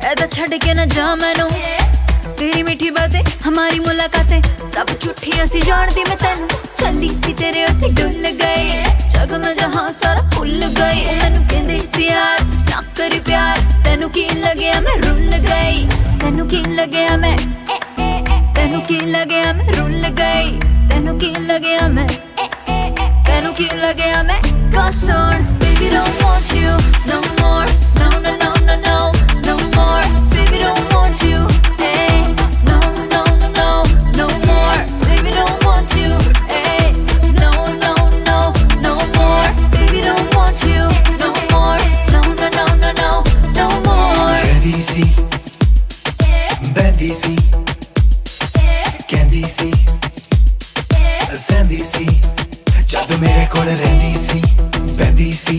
कहता छड़ के न जा मैनू तेरी मीठी बातें हमारी मुलाकातें सब झूठी असी जानदी मैं तेनू चली सी तेरे उत्ते डुल गई जग में जहां सारा भुल गई मैनू कहंदे सी यार ना करी प्यार तेनू की लगया मैं रुल गई तेनू की लगया मैं तेनू की लगया मैं रुल गई तेनू की लगया मैं तेनू की लगया मैं concerned baby don't want you no more no no no no no no more baby don't want you hey no no no no no more baby don't want you hey no no no no more baby don't want you no more no no no no no no more Ready see Bendy see Candy see Sandy see जद मेरे कोल रहंदी सी बहंदी सी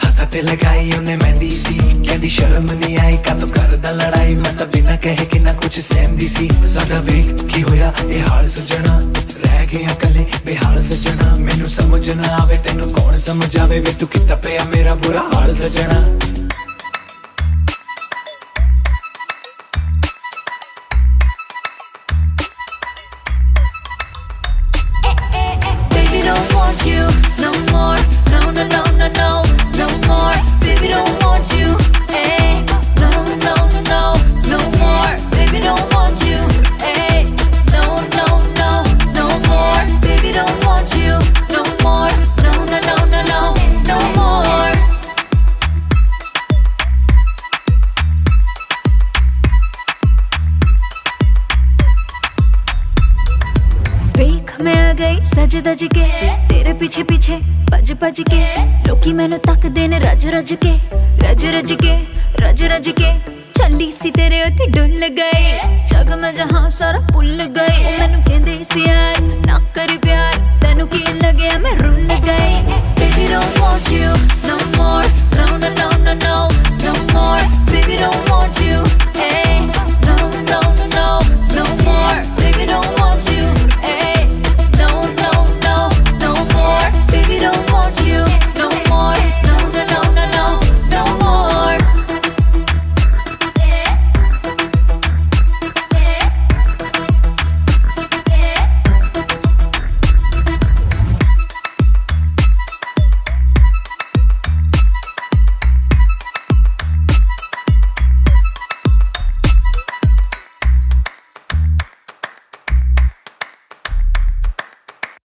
हत्थां ते लगाई उन्हें मेहंदी सी कहंदी शर्म नहीं आई कातों करदा लड़ाई मैं तां बिना कहे कि ना कुछ सहंदी सी साडा वेख की होया ए हाल सजना रह गया कले बेहाल सजना मैनू समझ ना आवे तैनू कौन समझावे वे तू कित्ता पिया मेरा बुरा हाल सजना don't want you no more no no no no no no more baby don't want you hey no no no no no more baby don't want you hey no no no no more baby don't want you no more no no no no no no more वेख मैं आ गई सज धज के तेरे पीछे पीछे भज भज के लोकी मैनू तकदे ने रज रज के रज रज के रज रज के चली सी तेरे उत्ते डुल गई जग में जहां सारा भुल गई मैनू कहंदे सी यार ना करी प्यार तेनू की लगया मैं रुल गई baby don't want you no more no no no no no no more baby don't